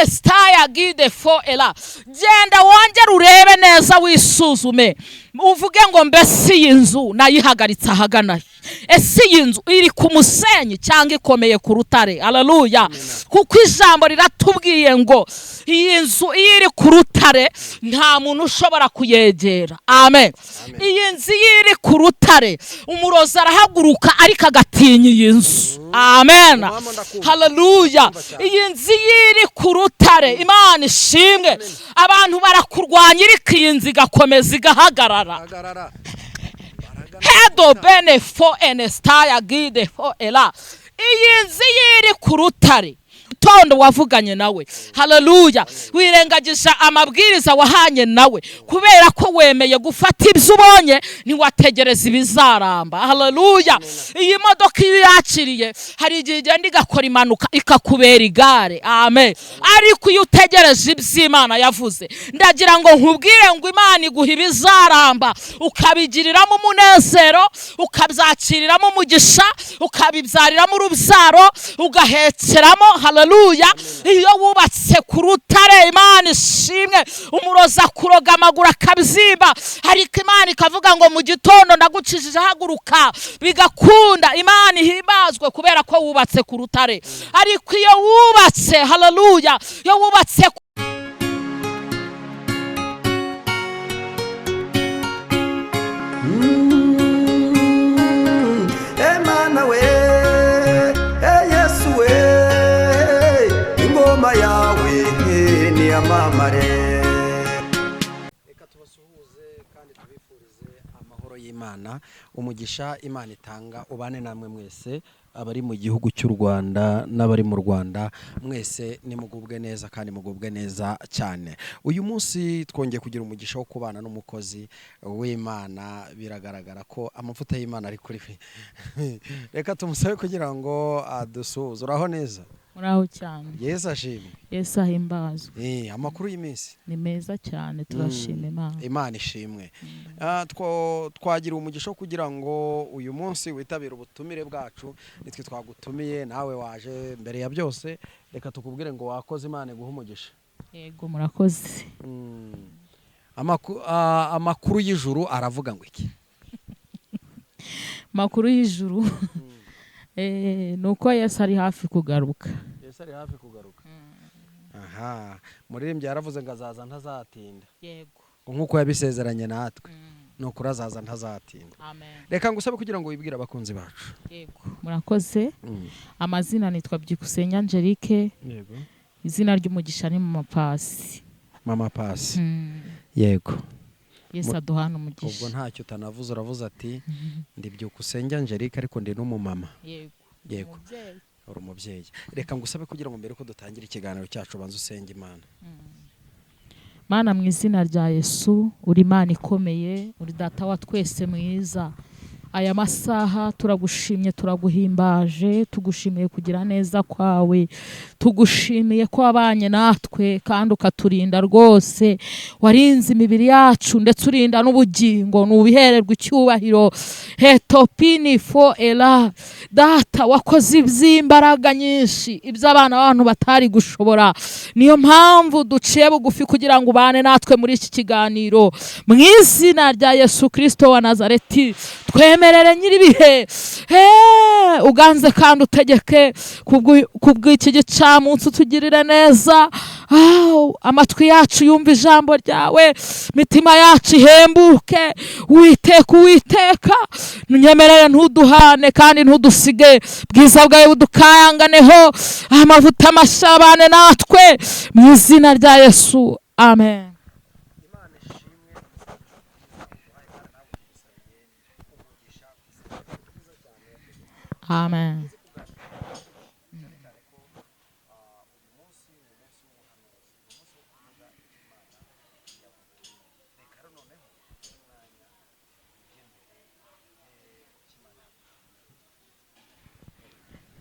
Estaya guide for ela. Genda wongera urebe neza wisuzume. Uvuge ngo mbese iyi nzu nayihagaritse ahagana. Ese iyi nzu iri ku musenyi cyangwa ikomeye ku rutare. Haleluya. Kuko ijambo riratubwiye ngo iyi nzu iri ku rutare nta muntu ushobora kuyegera. Amen. Iyi nzu iri ku rutare umurozi arahaguruka ariko agatinya iyi nzu. Amen. Haleluya. Iyi nzu iri ku rutare Imana ishimwe. Abantu barakurwanya ariko iyi nzu igakomeza igahagarara. Hedo bene fo enestaya guide fo ela. Iyi nzu iri ku rutare tondo wavuganye nawe. Haleluya. Wirengagisha amabwiriza wahanye nawe kubera ko wemeye gufata ibyo ubonye ntiwategereza ibizaramba. Haleluya. Iyi modoka iyo yakiriye hari igihe igenda igakora impanuka ikakubera igare. Amen. Ariko iyo utegereje iby'Imana yavuze ndagira ngo nkubwire ngo Imana iguha ibizaramba ukabigiriramo umunezero ukabyakiriramo umugisha ukabibyariramo urubyaro ugahekeramo. Haleluya. Iyo wubatse ku rutare Imana ishimwe umuroza kuroga amaguru akabizimba ariko Imana ikavuga ngo mu gitondo ndagucishije haguruka bigakunda. Imana ihimbazwe kubera ko wubatse ku rutare. Ariko iyo wubatse haleluya iyo wubatse Emana we Yesu we ingoma yawe ni amamare. Reka tubasuhuze kandi tubifurize amahoro y'Imana, umugisha Imana itanga ubane namwe mwese abari mu gihugu cy'u Rwanda n'abari mu Rwanda mwese nimugubwe neza kandi mugubwe neza cyane. Uyu munsi twongeye kugira umugisha wo kubana n'umukozi w'Imana. Biragaragara ko amavuta y'Imana ari kuri reka tumusabe kugira ngo adusuhuze. Uraho neza? Muraho cyane. Yesu ashimwe. Yesu ahimbazwe. Amakuru y'iminsi ni meza cyane turashima Imana. Imana ishimwe. Twagira umugisha kugira ngo uyu munsi witabire ubutumire bwacu. Nitwe twagutumiye nawe waje mbere ya byose. Reka tukubwire ngo wakoze Imana iguha umugisha. Yego murakoze. Amakuru y'ijuru aravuga ngo iki? Makuru y'ijuru nuko Yesu ari hafi kugaruka. Yesu ari hafi kugaruka. Aha, muririmbyi yaravuze ngo azaza ntazatinda. Yego. Nkuko yabisezeranye natwe. Nuko azaza ntazatinda. Amen. Reka ngusabe kugira ngo wibwire abakunzi bacu. Yego. Murakoze. Amazina nitwa Byukusenge Angelique. Yego. Izina ry'umugisha ni Mama Pasi. Mama Pasi. Yego. Yesu aduhana umugisha. Ubwo ntacyo utanavuze uravuze ati ndi Byukusenge Angelique ariko ndi n'umumama. Yego. Yego. Uri umubyeyi. Reka ngusabe kugira ngo mbere ko dutangira ikiganiro cyacu banze usenge Imana. Mana mu izina rya Yesu uri Imana ikomeye, uri data wa twese mwiza. Aya masaha turagushimye turaguhimbaje, tugushimiye kugira neza kwawe, tugushimiye ko wabanye natwe kandi ukaturinda rwose. Warinze imibiri yacu ndetse urinda n'ubugingo, nubihererwa icyubahiro. Hetopini fo ela. Data wakoze iby'imbaraga nyinshi iby'abana b'abantu batari gushobora. Niyo mpamvu duciye bugufi kugira ngo ubane natwe muri iki kiganiro. Mu izina rya Yesu Kristo wa Nazareti twemerere nyiribihe uganze kandi utegeke kubw'iki gicamunsi tugirire neza. Amatwi yacu yumva ijambo ryawe, mitima yacu ihembuke. Uwiteka nunyemerere ntuduhane kandi ntudusige, bwiza bwawe budukanganeho, amavuta mashabane natwe mu izina rya Yesu. Amen. Amen.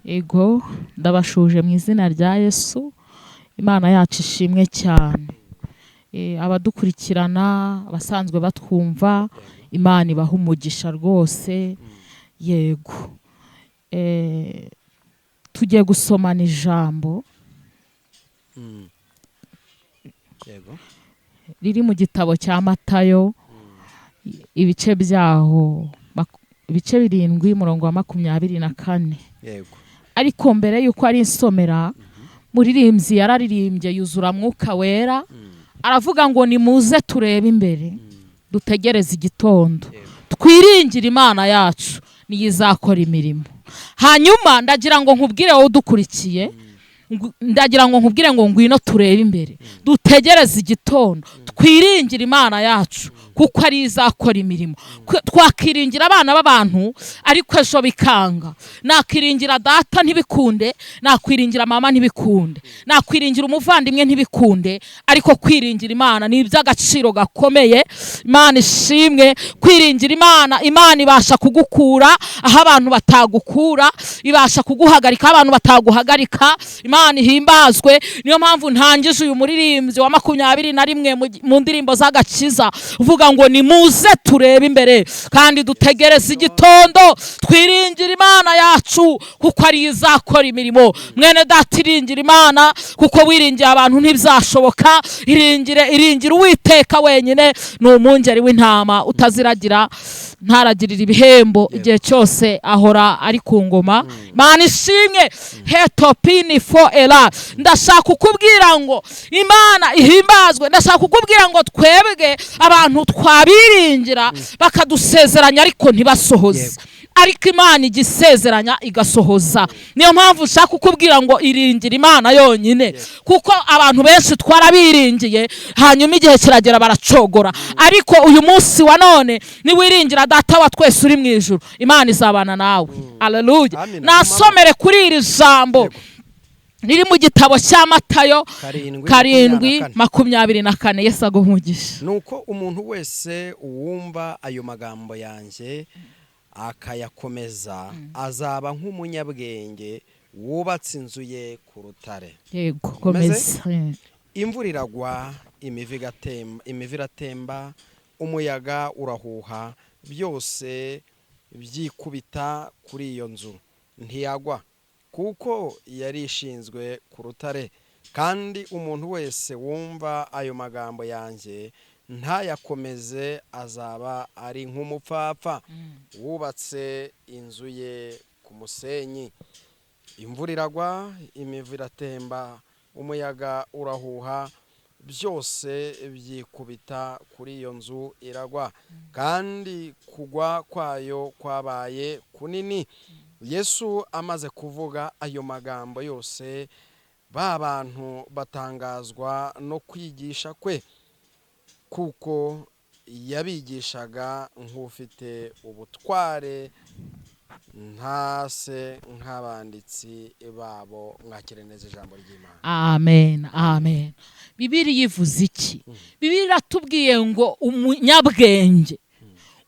Ego ndabashuje mu izina rya Yesu. Imana yacu ishimwe cyane. Abadukurikirana abasanzwe batwumva Imana ibaha umugisha rwose. Yego. Tugiye gusomana ijambo yego riri mu gitabo cya Matayo ibice byaho ibice 7 umurongo wa 24. yego Ariko mbere yuko ari insomera muririmbyi yararirimbye yuzura mwuka wera aravuga ngo nimuze turebe imbere dutegereze igitondo twiringire Imana yacu niyizakora imirimo. Hanyuma ndagira ngo nkubwire wowe udukurikiye, ndagira ngo nkubwire ngo ngwino turebe imbere dutegereze igitondo twiringire Imana yacu kuko ari izakora imirimo. Twakiringira abana b'abantu ariko ejo bikanga, nakiringira data ntibikunde, nakwiringira mama ntibikunde, nakwiringira umuvandimwe ntibikunde, ariko kwiringira Imana ni iby'agaciro gakomeye. Imana ishimwe. Kwiringira Imana, Imana ibasha kugukura aho abantu batagukura, ibasha kuguhagarika abantu bataguhagarika. Imana ihimbazwe. Niyo mpamvu ntangije uyu muririmbyi wa 21 mu ndirimbo z'agakiza uvuga ngo nimuze turebe imbere kandi dutegereze igitondo twiringira Imana yacu kuko ari izakora imirimo. Mwene data iringira Imana kuko wiringiye abantu ntibizashoboka. Iringira Uwiteka wenyine, ni umwungeri w'intama utaziragira, ntaragirira ibihembo, igihe cyose ahora ari ku ngoma. Imana ishimwe. Hetopini fo era. Ndashaka kukubwira ngo Imana ihimbazwe. Ndashaka kukubwira ngo twebwe abantu twabiringira bakadusezeranya ariko ntibasohoze, ariko Imana igisezeranya igasohoza. Niyo mpamvu ushaka kukubwira ngo iringira Imana yonyine, kuko abantu benshi twarabiringiye hanyuma igihe kiragera baracogora. Ariko uyu munsi wa none niwiringira data wa twese uri mu ijuru, Imana izabana nawe. Haleluya. Nasomere kuri iri jambo riri mu gitabo cya Matayo 7:24. Yesu aguhumugisha. Nuko umuntu wese uwumva ayo magambo yanjye akayakomeza azaba nk'umunyabwenge wubatse inzu ye ku rutare. Yego, komeza. Imvura iragwa, imivi iratemba, umuyaga urahuha, byose byikubita kuri iyo nzu, ntiyagwa kuko yari ishinzwe ku rutare. Kandi umuntu wese wumva ayo magambo yanjye ntayakomeze azaba ari nk'umupfapfa wubatse inzu ye ku musenyi. Imvura iragwa, imivu iratemba, umuyaga urahuha, byose byikubita kuri iyo nzu iragwa, kandi kugwa kwayo kwabaye kunini. Yesu amaze kuvuga ayo magambo yose, ba bantu batangazwa no kwigisha kwe, kuko yabigishaga nk'ufite ubutware ntase nk'abanditsi babo. Mwakire neza ijambo ry'Imana. Amen, amen. Bibiliya ivuze iki? Bibiliya iratubwiye ngo umunyabwenge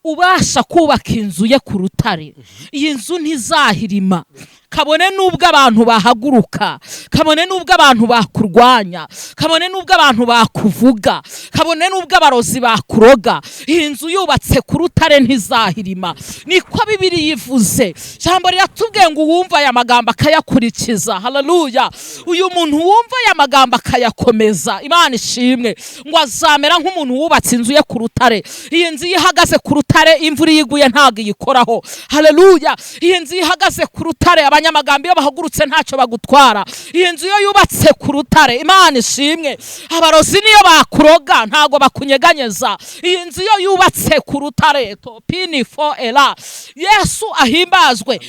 ubasha kubaka inzu ye ku rutare, iyi nzu ntizahirima, kabone n'ubwo abantu bahaguruka, kabone n'ubwo abantu bakurwanya, kabone n'ubwo abantu bakuvuga, kabone n'ubwo abarozi bakuroga, iyi nzu yubatse ku rutare ntizahirima. Niko Bibiliya ivuze. Jambo riratubwiye ngo uwumva aya magambo akayakurikiza, haleluya, uyu muntu wumva aya magambo akayakomeza, Imana ishimwe, ngo azamera nk'umuntu wubatse inzu ye ku rutare. Iyi nzu ihagaze ku rutare, imvura iguye ntago iyikoraho. Haleluya. Iyi nzu ihagaze ku rutare, abanyamagambo iyo bahagurutse ntacyo bagutwara. Iyi nzu yo yubatse ku rutare, Imana ishimwe, abarozi niyo bakuroga ntago bakunyeganyeza. Iyi nzu yo yubatse ku rutare, topini fo era. Yesu ahimbazwe.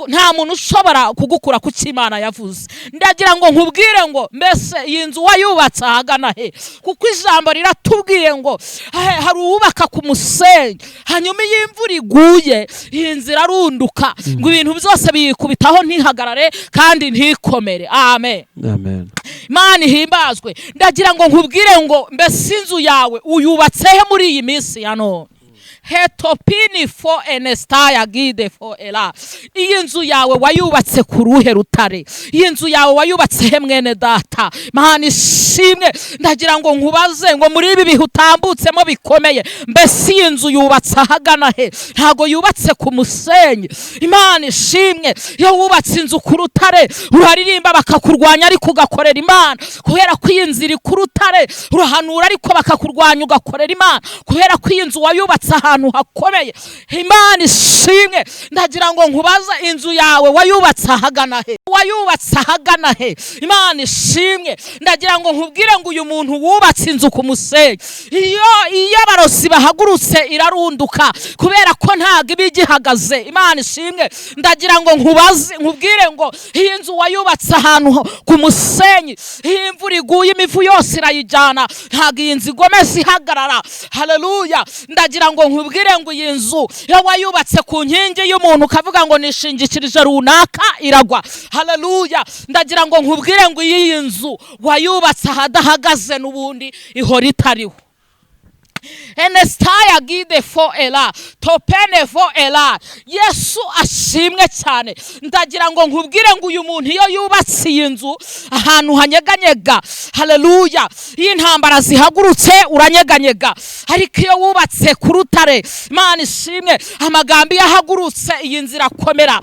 Nta muntu ushobora kugukura ku cy'Imana yavuze. Ndagira ngo nkubwire ngo mbese iyi nzu wayubatse ahagana he? Kuko ijambo riratubwiye ngo hari uwubaka ku musenyi, hanyuma iyo imvura iguye iyi nzu irarunduka, ngo ibintu byose biyikubitaho ntihagarare kandi ntikomere. Amen, amen. Imana ihimbazwe. Ndagira ngo nkubwire ngo mbese inzu yawe uyubatse he muri iyi minsi ya none? hetopini fo enestaya gide fo ela. Iyi nzu yawe wayubatse ku ruhe rutare? Iyi nzu yawe wayubatse he mwene data? Mana ishimwe, ndagira ngo nkubaze ngo muri ibi bihe utambutsemo bikomeye, mbese iyi nzu yubatse ahagana he? Ntago yubatse ku musenyi. Imana ishimwe, iyo wubatse inzu ku rutare uraririmba bakakurwanya ariko ugakorera Imana, kubera ko iyi nzu iri ku rutare. Urahanura ariko bakakurwanya ugakorera Imana, kubera ko iyi nzu wayubatse ahantu hakomeye. Imana ishimwe, ndagira ngo nkubaza inzu yawe wayubatse ahagana he? Wayubatse ahagana he? Imana ishimwe, ndagira ngo nkubwire ngo uyu muntu wubatse inzu ku musenyi, iyo abarozi bahagurutse irarunduka, kubera ko ntago iba igihagaze. Imana ishimwe, ndagira ngo nkubwire ngo iyi nzu wayubatse ahantu ku musenyi, iyo imvura iguye imivu yose irayijyana, ntago iyi nzu igomeza ihagarara. Haleluya, ndagira ngo nkubwire ngo iyi nzu iyo wayubatse ku nkingi y'umuntu ukavuga ngo nishingikirije runaka iragwa. Haleluya, ndagira ngo nkubwire ngo iyi nzu wayubatse ahadahagaze n'ubundi ihora itariho. Enestaya gide fo ela, topene fo ela. Yesu ashimwe cyane. Ndagira ngo nkubwire ngo uyu muntu iyo yubatse iyi nzu ahantu hanyeganyega, haleluya, iyo intambara zihagurutse uranyeganyega. Ariko iyo wubatse ku rutare, Imana ishimwe, amagambo yahagurutse iyi nzu irakomera.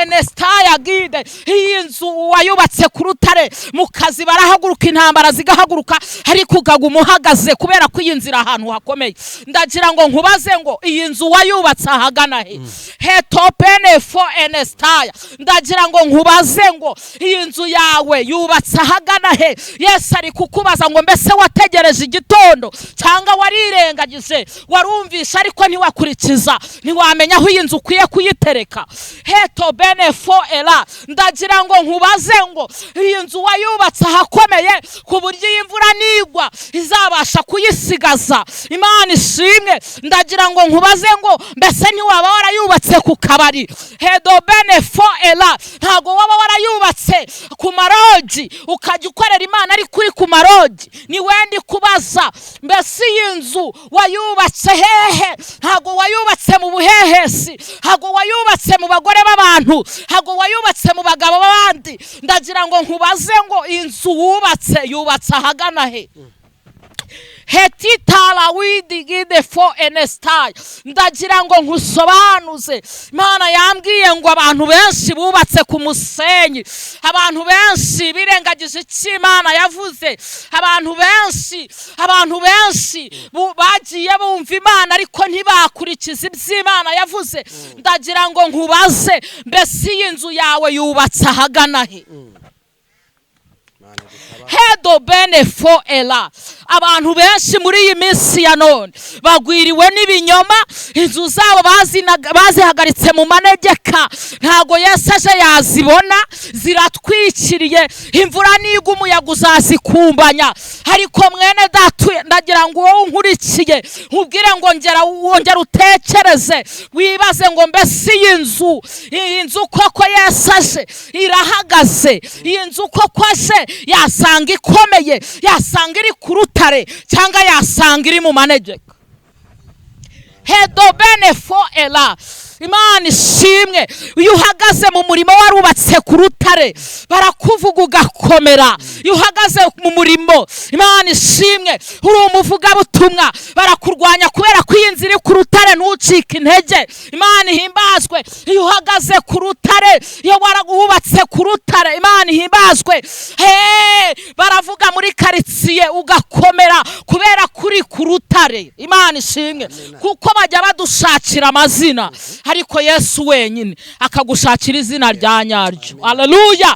Enestaya gide, iyi nzu wayubatse ku rutare, mu kazi barahaguruka intambara zigahaguruka, ariko ukaguma uhagaze kubera ko iyi nzu iri ahantu hakomeye. Ndagira ngo nkubaze ngo iyi nzu wayubatse ahagana he? Hetopene fo enestaya. Ndagira ngo nkubaze ngo iyi nzu yawe yubatse ahagana he? Yesu ari kukubaza ngo mbese wategereje igitondo cyangwa warirengagije? Warumvisha ariko ntiwakurikiza, ntiwamenya aho iyi nzu ukwiye kuyitereka. Hetobene fo ela. Ndagira ngo nkubaze ngo iyi nzu wayubatse ahakomeye ku buryo iyi imvura nigwa izabasha kuyisigaza. Imana ishimwe, ndagira ngo nkubaze ngo mbese ntiwaba warayubatse ku kabari? Hedobene fo ela. Ntago waba warayubatse ku maroji ukajya ukorera Imana ariko uri ku maroji? Ni wendi kubaza, mbese iyi nzu wayubatse hehe? Ntago wayubatse mu buhehesi, ntago wayubatse mu bagore b'abantu, ntago wayubatse mu bagabo b'abandi. Ndagira ngo nkubaze ngo inzu wubatse yubatse ahagana he? Hetitala widi gide fo enestai. Ndagira ngo nkusobanuze, Imana yambwiye ngo abantu benshi bubatse ku musenyi, abantu benshi birengagije icyo Imana yavuze, abantu benshi bagiye bumva Imana ariko ntibakurikiza ibyo Imana yavuze. Ndagira ngo nkubaze, mbese iyi nzu yawe yubatse ahagana he? Hedo bene fo ela. Abantu benshi muri iyi minsi ya none bagwiriwe n'ibinyoma, inzu zabo bazihagaritse mu manegeka, ntago Yesu aje yazibona, ziratwikiriye, imvura nigwa umuyaga uzazikumbanya. Ariko mwene data, ndagira ngo wowe unkurikiye nkubwire ngo wongera utekereze, wibaze ngo mbese iyi nzu koko Yesu aje irahagaze? Iyi nzu koko aje yasanga ikomeye, yasanga iri ku rutare, cyangwa yasanga iri mu manegeka? Hedobene fo ela. Imana ishimwe, iyo uhagaze mu murimo warubatse ku rutare barakuvuga ugakomera. Iyo uhagaze mu murimo, Imana ishimwe, uri umuvugabutumwa, barakurwanya kubera ko iyi nzu iri ku rutare, ntucike intege. Imana ihimbazwe. Iyo uhagaze ku rutare, iyo waragubatse ku rutare, Imana ihimbazwe. Baravuga muri karitsiye ugakomera kubera kuri ku rutare. Imana ishimwe, kuko bajya badushakira amazina, ariko Yesu wenyine akagushakira izina rya nyaryo. Haleluya.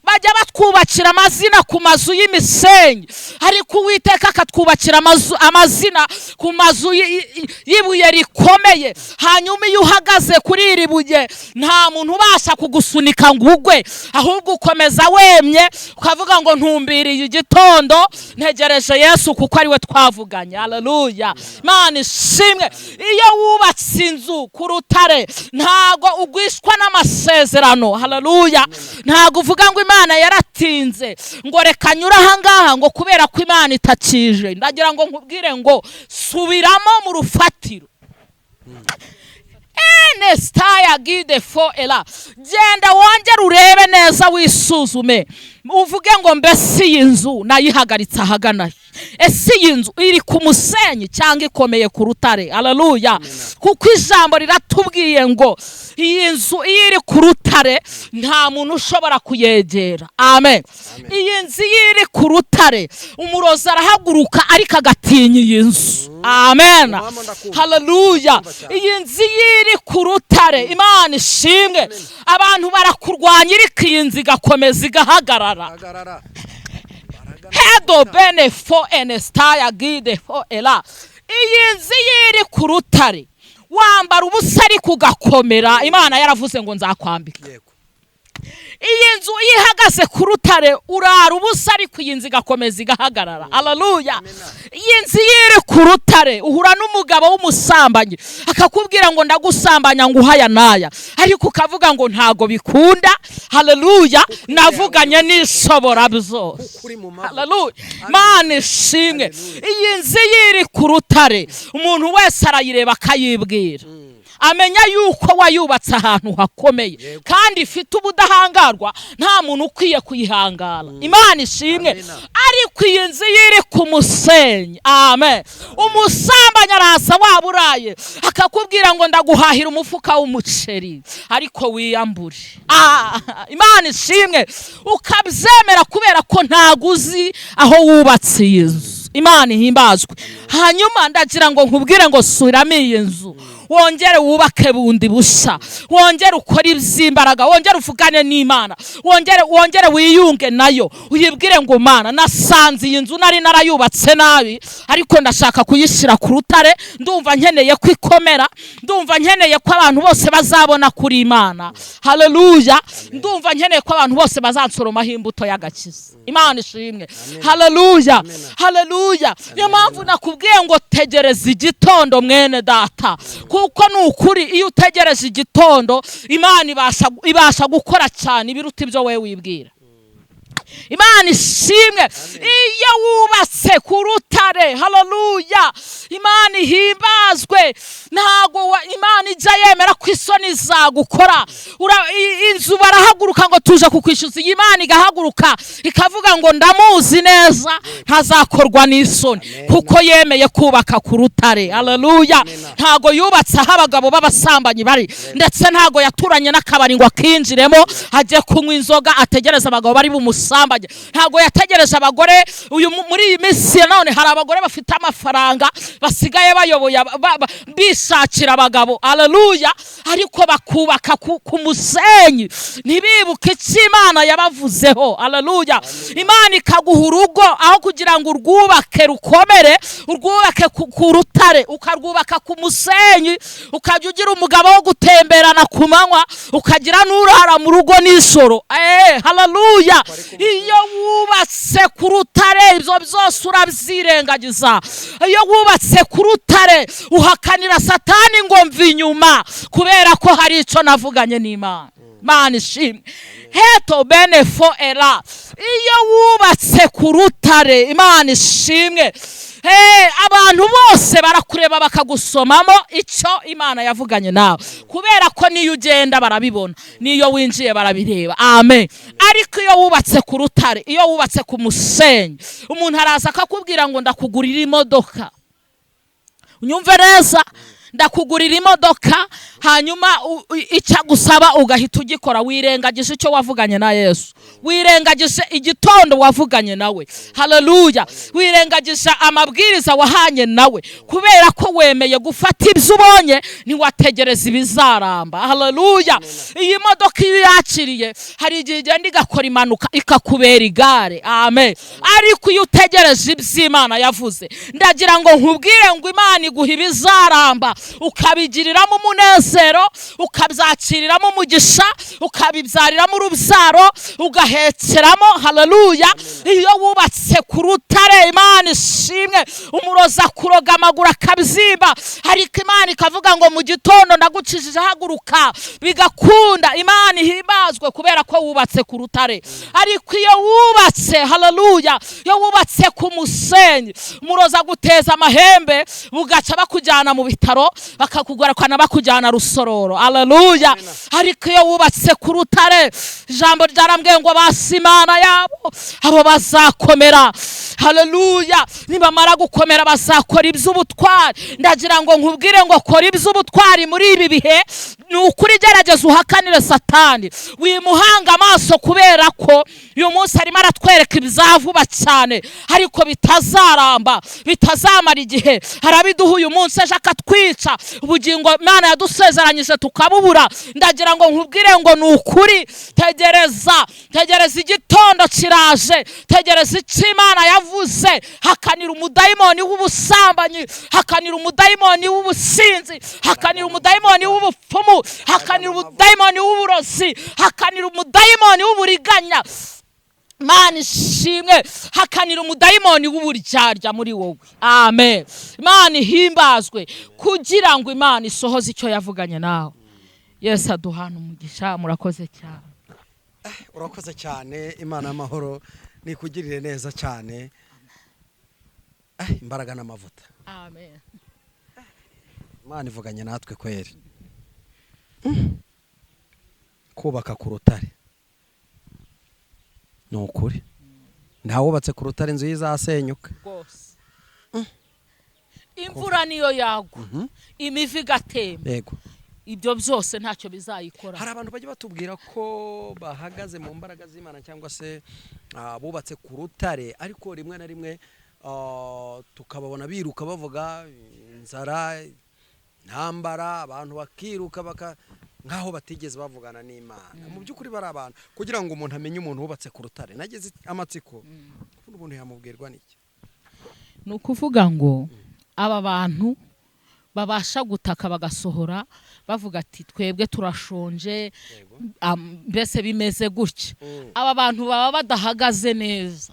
Bajya batwubakira amazina ku mazu y'imisenyi, ariko Uwiteka akatwubakira amazina ku mazu y'ibuye rikomeye. Hanyuma iyo uhagaze kuri iri buye, nta muntu ubasha kugusunika ngo ugwe, ahubwo ukomeza wemye ukavuga ngo ntumbiriye igitondo, ntegereje Yesu kuko ari we twavuganye. Haleluya. Imana ishimwe. Iyo wubatse inzu ku rutare, ntago ugwishwa n'amasezerano. Haleluya. Ntago uvuga ngo Imana yaratinze ngo reka nyura ahangaha ngo kubera ko Imana itakije. Ndagira ngo nkubwire ngo subiramo mu rufatiro. Nestaya gide fo ela. Genda wongere urebe neza wisuzume. Uvuge ngo mbese iyi nzu nayihagaritse ahagana. Ese iyi nzu iri ku musenyi cyangwa ikomeye ku rutare. Haleluya. Kuko ijambo riratubwiye ngo iyi nzu iri ku rutare nta muntu ushobora kuyegera. Amen. Iyi nzu iri ku rutare umurozi arahaguruka ariko agatinya iyi nzu. Amen. Haleluya. Iyi nzu iri ku rutare Imana ishimwe. Abantu barakurwanya ariko iyi nzu igakomeza igahagarara. Hedo bene fo enestaya gide fo ela. Iyi nzu iri ku rutare wambara ubusa ariko ugakomera. Imana yaravuze ngo nzakwambika. Iyi nzu ihagaze ku rutare urara ubusa ariko iyi nzu igakomeza igahagarara. Haleluya. Iyi nzu iri ku rutare uhura n'umugabo w'umusambanyi akakubwira ngo ndagusambanya ngo uhaya naya ariko ukavuga ngo ntago bikunda. Haleluya. Navuganye n'ishobora byose. Haleluya. Imana ishimwe. Iyi nzu iri ku rutare umuntu wese arayireba akayibwira. Amenya yuko wayubatse ahantu hakomeye kandi ifite ubudahangarwa nta muntu ukwiye kuyihangara. Imana ishimwe. Ariko iyi nzu iri ku musenyi. Amen. Umusambanya arasa waburaye akakubwira ngo ndaguhahira umufuka w'umuceri ariko wiyambure. Imana ishimwe. Ukabyemera kubera ko ntaguzi aho wubatse iyi nzu. Imana ihimbazwe. Hanyuma ndagira ngo nkubwire ngo subiramo iyi nzu wongere wubake bundi busha. Wongere ukora iby'imbaraga. Wongere uvugane n'Imana. Wongere wiyunge nayo. Uyibwire ngo Mana nasanze iyi nzu nari narayubatse nabi ariko ndashaka kuyishyira ku rutare. Ndumva nkeneye ko ikomera. Ndumva nkeneye ko abantu bose bazabona kuri Imana. Haleluya. Ndumva nkeneye ko abantu bose bazansoromaho imbuto y'agakiza. Imana ishimwe. Haleluya. Haleluya. Niyo mpamvu nakubwiye ngo tegereza igitondo mwene data. Kuko nukuri iyo utegereje igitondo Imana ibasha gukora cyane ibiruta ibyo wewe wibwira. Imana ishimwe. Iyo wubatse ku rutare. Haleluya. Imana ihimbazwe. Ntago Imana ijya yemera ko isoni zagukora. Inzu barahaguruka ngo tuje kukwishyuza. Imana igahaguruka ikavuga ngo ndamuzi neza ntazakorwa n'isoni kuko yemeye kubaka ku rutare. Haleluya. Ntago yubatse aho abagabo b'abasambanyi bari ndetse ntago yaturanye n'akabari ngo akinjiremo ajye kunywa inzoga ategereza abagabo bari bumusambanye. Ntago yategereje abagore. Uyu muri iyi minsi none hari abagore bafite amafaranga basigaye bayoboye bishakira abagabo. Haleluya. Ariko bakubaka ku musenyi ntibibuke icyo Imana yabavuzeho. Haleluya. Imana ikaguha urugo aho kugira ngo urwubake rukomere urwubake ku rutare ukarwubaka ku musenyi ukajya ugira umugabo wo gutemberana ku manywa ukagira n'urara mu rugo n'ijoro. Haleluya. Iyo wubatse ku rutare ibyo byose urabyirengagiza. Iyo wubatse ku rutare uhakanira Satani ngo mve inyuma kubera ko hari icyo navuganye n'Imana. Imana ishimwe. Heto bene fo ela. Iyo wubatse ku rutare Imana ishimwe. Abantu bose barakureba bakagusomamo icyo Imana yavuganye nawe kubera ko niyo ugenda barabibona niyo winjiye barabireba. Amen. Ariko iyo wubatse ku rutare iyo wubatse ku musenyi umuntu araza akakubwira ngo ndakugurira imodoka. Unyumve neza. Ndakugurira imodoka hanyuma icyagusaba ugahita ugikora. Wirengagije icyo wavuganye na Yesu. Wirengagije igitondo wavuganye nawe. Haleluya. Wirengagije amabwiriza wahanye nawe kubera ko wemeye gufata ibyo ubonye ntiwategereza ibizaramba. Haleluya. Iyi modoka iyo yakiriye hari igihe igenda igakora impanuka ikakubera igare. Amen. Ariko iyo utegereje iby'Imana yavuze ndagira ngo nkubwire ngo Imana iguha ibizaramba ukabigiriramo umunezero ukabyakiriramo umugisha ukabibyariramo urubyaro ugahekeramo. Haleluya. Iyo wubatse ku rutare rutare. Imana ishimwe. Umurozi akuroga amaguru akabyimba, ariko Imana ikavuga ngo mu gitondo ndagukijije, haguruka, bigakunda. Imana ihimbazwe kubera ko wubatse ku rutare. Ariko iyo wubatse, haleluya, iyo wubatse ku musenyi, umurozi aguteza amahembe, bugaca bakujyana mu bitaro, bakakugwarakana bakujyana Rusororo. Haleluya. Ariko iyo wubatse ku rutare, ijambo ryarambwiye ngo basi Imana yabo abo bazakomera. Haleluya. Nibamara gukomera bazakora iby'ubutwari. Ndagira ngo nkubwire ngo kora iby'ubutwari muri ibi bihe. Ni ukuri gerageza uhakanire Satani, wimuhanga amaso, kubera ko uyu munsi arimo aratwereka ibizavuba cyane, ariko bitazaramba, bitazamara igihe. Harabiduha uyu munsi, ejo akatwica. Ubugingo Imana yadusezeranyije tukabubura. Ndagira ngo nkubwire ngo ni ukuri, tegereza igitondo kiraje, tegereza icyo Imana yavuze. Hakanira umudayimoni w'ubusambanyi, hakanira umudayimoni w'ubusinzi, hakanira umudayimoni w'ubupfumu, hakanira umudayimoni w'uburozi, hakanira umudayimoni w'uburiganya. Imana ishimwe. Hakanira umudayimoni w'uburyarya muri wowe. Amen. Imana ihimbazwe kugira ngo Imana isohoze icyo yavuganye nawe. Yesu aduhana umugisha. Murakoze cyane. Urakoze cyane. Imana y'amahoro nikugirire neza cyane. Imbaraga n'amavuta. Amen. Imana ivuganye natwe kweri. Kubaka ku rutare ni ukuri. Ntawubatse ku rutare inzu izasenyuka rwose. Imvura niyo yagwa, imivu igatemba, yego, ibyo byose ntacyo bizayikora. Hari abantu bajya batubwira ko bahagaze mu mbaraga z'Imana cyangwa se bubatse ku rutare, ariko rimwe na rimwe tukababona biruka bavuga inzara, ntambara, abantu bakiruka nkaho batigeze bavugana n'Imana. Mu by'ukuri bari abantu kugira ngo umuntu amenye umuntu wubatse ku rutare. Nageze amatsiko, umuntu yamubwirwa n'iki? Ni ukuvuga ngo aba bantu babasha gutaka bagasohora bavuga ati twebwe turashonje, mbese bimeze gutya. Aba bantu baba badahagaze neza,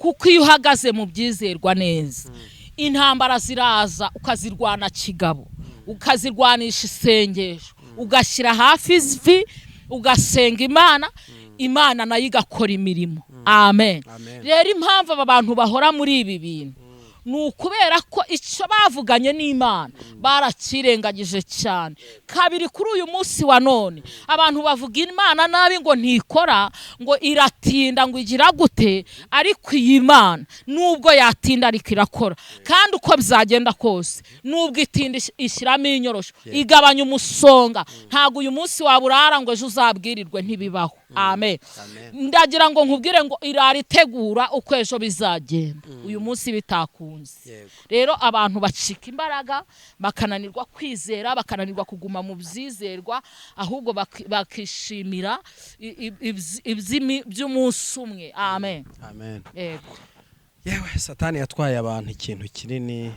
kuko iyo uhagaze mu byizerwa neza, intambara ziraza ukazirwana kigabo, ukazirwanisha isengesho, ugashyira hafi ivi, ugasenga Imana, Imana nayo igakora imirimo. Amen. Rero impamvu aba bantu bahora muri ibi bintu ni ukubera ko icyo bavuganye n'Imana barakirengagije cyane. Kabiri, kuri uyu munsi wa none abantu bavuga Imana nabi ngo ntikora, ngo iratinda, ngo igira gute, ariko iyi Mana nubwo yatinda ariko irakora. Kandi uko bizagenda kose, nubwo itinda ishyiramo inyorosho, igabanya umusonga. Ntabwo uyu munsi waburara ngo ejo uzabwirirwe, ntibibaho. Amen. Ndagira ngo nkubwire ngo iraritegura uko ejo bizagenda, uyu munsi bitakunze. Rero abantu bacika imbaraga, bakananirwa kwizera, bakananirwa kuguma mu byizerwa, ahubwo bakishimira iby'umunsi umwe. Amen. Amen. Yewe Satani yatwaye abantu ikintu kinini,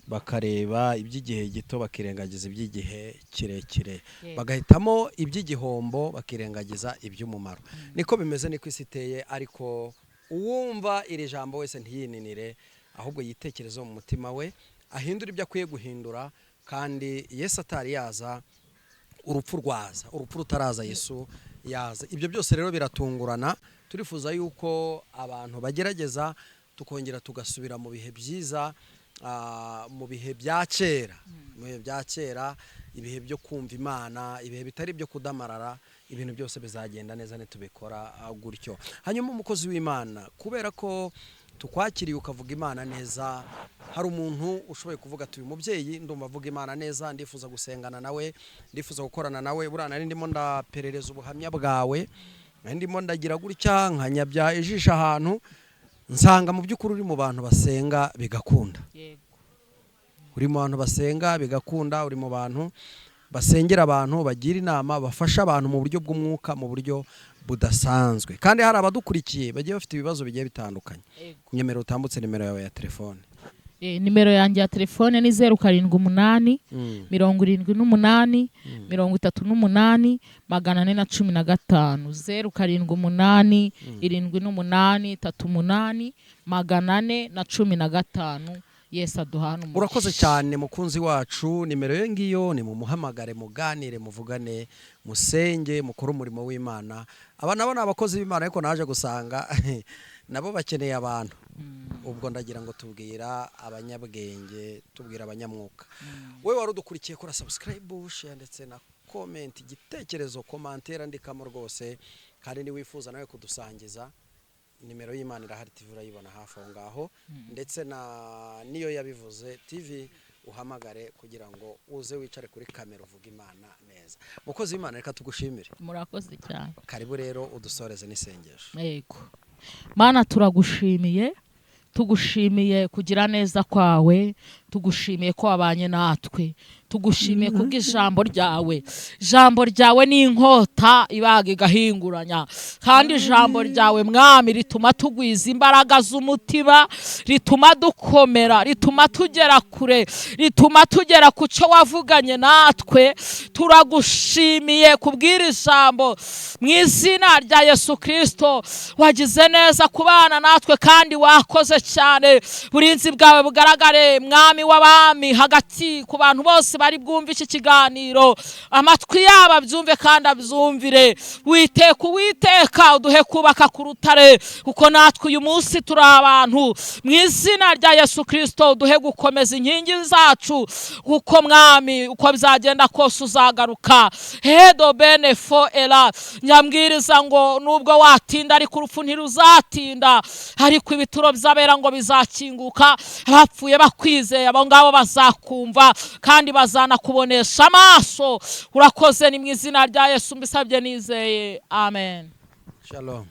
bakareba iby'igihe gito bakirengagiza iby'igihe kirekire, bagahitamo iby'igihombo bakirengagiza iby'umumaro. Niko bimeze, niko isi iteye. Ariko uwumva iri jambo wese ntiyininire, ahubwo yitekerezo mu mutima we, ahindura ibyo akwiye guhindura. Kandi Yesu atari yaza, urupfu rwaza. Urupfu rutaraza, Yesu yaza. Ibyo byose rero biratungurana. Turifuza yuko abantu bagerageza tukongera tugasubira mu bihe byiza, mu bihe bya kera, mu bihe bya kera, ibihe byo kumva Imana, ibihe bitari byo kudamarara. Ibintu byose bizagenda neza nitubikora gutyo. Hanyuma umukozi w'Imana, kubera ko tukwakiriye ukavuga Imana neza, hari umuntu ushoboye kuvuga ati uyu mubyeyi ndumva avuga Imana neza, ndifuza gusengana nawe, ndifuza gukorana nawe. Burana nari ndimo ndaperereza ubuhamya bwawe, nari ndimo ndagira gutya nkanyabya ijisho ahantu, nsanga mu by'ukuri uri mu bantu basenga bigakunda. Uri mu bantu basenga bigakunda, uri mu bantu basengera abantu, bagira inama, bafasha abantu mu buryo bw'umwuka, mu buryo budasanzwe. Kandi hari abadukurikiye bagiye bafite ibibazo bigiye bitandukanye. Nyemero utambutse nimero yawe ya telefone. Nimero yanjye ya telefone ni 078 78 38 415 078 78 415. Yesu aduhana umugisha. Urakoze cyane mukunzi wacu, nimero ye ngiyo, ni mumuhamagare, muganire, muvugane, musenge, mukora umurimo w'Imana. Aba nabo abakozi b'Imana ariko naje gusanga nabo bakeneye abantu. Ubwo ndagira ngo tubwira abanyabwenge, tubwira abanyamwuka. Wewe warudukurikiye, kora subscribe, share ndetse na comment, igitekerezo, commentaire andikamo rwose, kandi ni wifuza nawe kudusangiza. Nimero y'Imana irahari, TV urayibona hafi aho ngaho, ndetse na niyo yabivuze TV uhamagare kugira ngo uze wicare kuri kamera uvuga Imana neza. Mukozi w'Imana, reka tugushimire. Murakoze cyane. Karibu rero udusoreze n'isengesho. Yego. Mana turagushimiye, tugushimiye kugira neza kwawe, tugushimiye ko wabanye natwe, tugushimiye kubw'ijambo ryawe. Ijambo ryawe ni inkota ibaga igahinguranya, kandi ijambo ryawe Mwami rituma tugwiza imbaraga z'umutima, rituma dukomera, rituma tugera kure, rituma tugera ku cyo wavuganye natwe. Turagushimiye kubw'iri ijambo mu izina rya Yesu Kristo. Wagize neza kubana natwe kandi wakoze cyane. Burinzi bwawe bugaragare Mwami w'abami hagati ku bantu bose bari bwumva iki kiganiro, amatwi yabo abyumve kandi abyumvire. Witeka uduhe kubaka ku rutare, kuko natwe uyu munsi turi abantu. Mu izina rya Yesu Kristo uduhe gukomeza inkingi zacu, kuko Mwami uko bizagenda kose uzagaruka. Hedo bene fo era, nyambwiriza ngo nubwo watinda ariko urupfu ntiruzatinda, ariko ibituro by'abera ngo bizakinguka. Abapfuye bakwizeye abo ngabo bazakumva kandi bazanakubonesha amaso. Urakoze, ni mu izina rya Yesu mbisabye nizeye, amen. Shalom.